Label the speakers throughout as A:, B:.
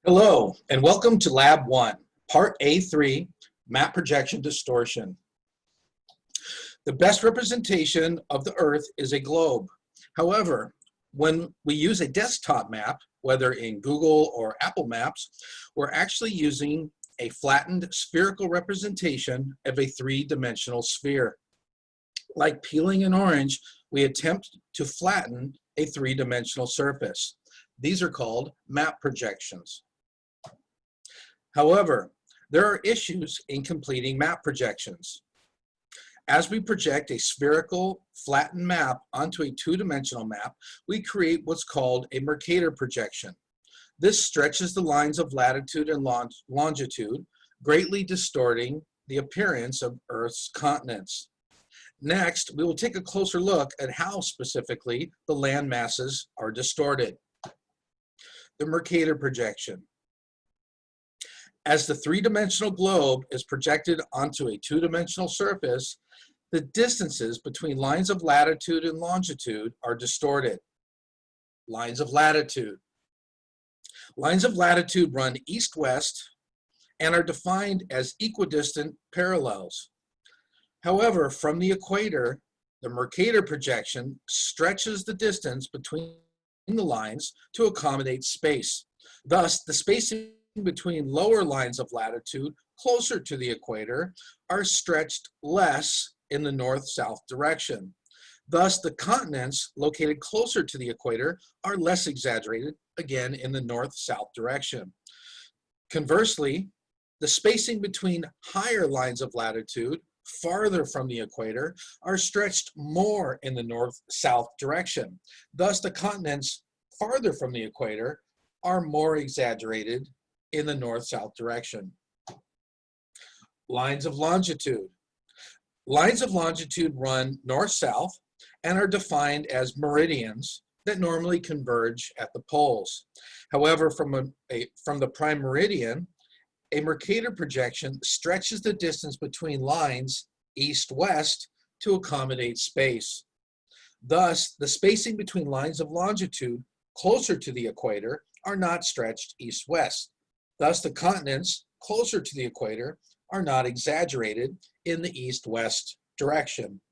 A: Hello, and welcome to Lab 1, Part A3, Map Projection Distortion. The best representation of the Earth is a globe. However, when we use a desktop map, whether in Google or Apple Maps, we're actually using a flattened spherical representation of a three-dimensional sphere. Like peeling an orange, we attempt to flatten a three-dimensional surface. These are called map projections. However, there are issues in completing map projections. As we project a spherical, flattened map onto a two-dimensional map, we create what's called a Mercator projection. This stretches the lines of latitude and longitude, greatly distorting the appearance of Earth's continents. Next, we will take a closer look at how specifically the land masses are distorted. The Mercator projection. As the three-dimensional globe is projected onto a two-dimensional surface, the distances between lines of latitude and longitude are distorted. Lines of latitude. Lines of latitude run east-west and are defined as equidistant parallels. However, from the equator, the Mercator projection stretches the distance between the lines to accommodate space. Thus, the spacing between lower lines of latitude closer to the equator are stretched less in the north-south direction. Thus, the continents located closer to the equator are less exaggerated, again in the north-south direction. Conversely, the spacing between higher lines of latitude farther from the equator are stretched more in the north-south direction. Thus, the continents farther from the equator are more exaggerated in the north-south direction. Lines of longitude. Lines of longitude run north-south and are defined as meridians that normally converge at the poles. However, from the prime meridian, a Mercator projection stretches the distance between lines east-west to accommodate space. Thus, the spacing between lines of longitude closer to the equator are not stretched east-west. Thus, the continents closer to the equator are not exaggerated in the east-west direction.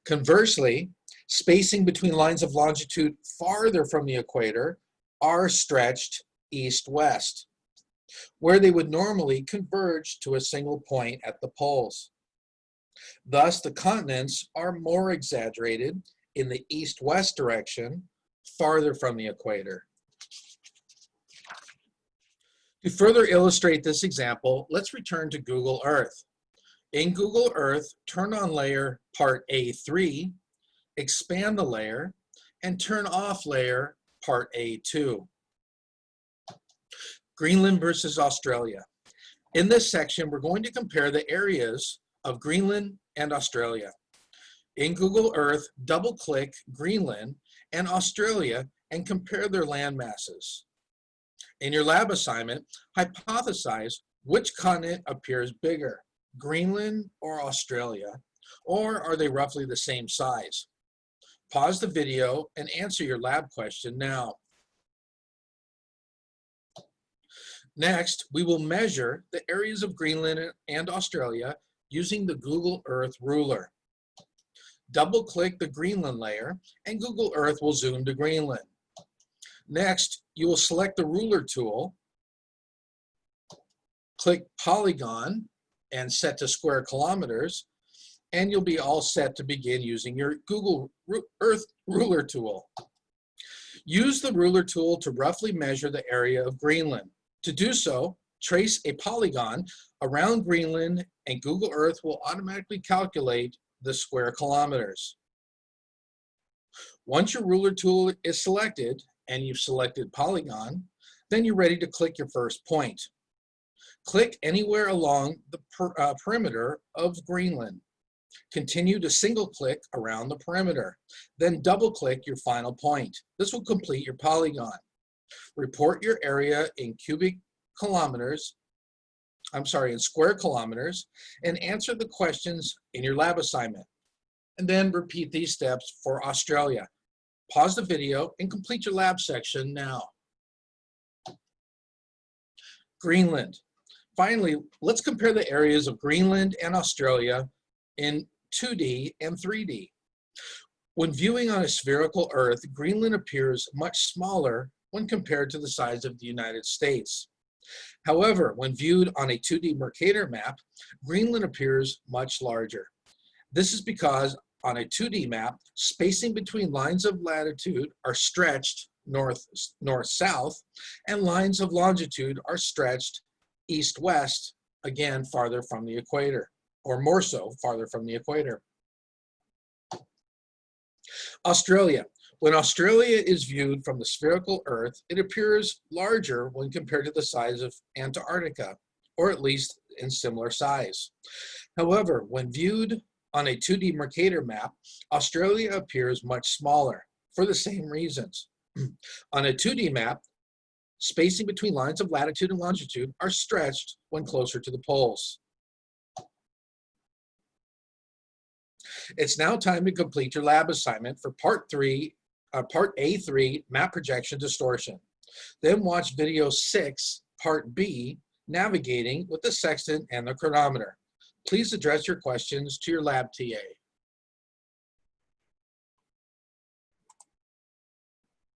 A: Conversely, spacing between lines of longitude farther from the equator are stretched east-west, where they would normally converge to a single point at the poles. Thus, the continents are more exaggerated in the east-west direction, farther from the equator. To further illustrate this example, let's return to Google Earth. In Google Earth, turn on layer part A3, expand the layer, and turn off layer part A2. Greenland versus Australia. In this section, we're going to compare the areas of Greenland and Australia. In Google Earth, double-click Greenland and Australia and compare their land masses. In your lab assignment, hypothesize which continent appears bigger, Greenland or Australia, or are they roughly the same size? Pause the video and answer your lab question now. Next, we will measure the areas of Greenland and Australia using the Google Earth ruler. Double-click the Greenland layer and Google Earth will zoom to Greenland. Next, you will select the ruler tool, click polygon and set to square kilometers, and you'll be all set to begin using your Google Earth ruler tool. Use the ruler tool to roughly measure the area of Greenland. To do so, trace a polygon around Greenland and Google Earth will automatically calculate the square kilometers. Once your ruler tool is selected and you've selected polygon, then you're ready to click your first point. Click anywhere along the perimeter of Greenland. Continue to single-click around the perimeter, then double-click your final point. This will complete your polygon. Report your area in square kilometers, and answer the questions in your lab assignment. And then repeat these steps for Australia. Pause the video and complete your lab section now. Greenland. Finally, let's compare the areas of Greenland and Australia in 2D and 3D. When viewing on a spherical Earth, Greenland appears much smaller when compared to the size of the United States. However, when viewed on a 2D Mercator map, Greenland appears much larger. This is because on a 2D map, spacing between lines of latitude are stretched north-south, and lines of longitude are stretched east-west, again, farther from the equator, or more so, farther from the equator. Australia. When Australia is viewed from the spherical Earth, it appears larger when compared to the size of Antarctica, or at least in similar size. However, when viewed on a 2D Mercator map, Australia appears much smaller for the same reasons. On a 2D map, spacing between lines of latitude and longitude are stretched when closer to the poles. It's now time to complete your lab assignment for Part A3, Map Projection Distortion. Then watch Video 6, Part B, Navigating with the Sextant and the Chronometer. Please address your questions to your lab TA.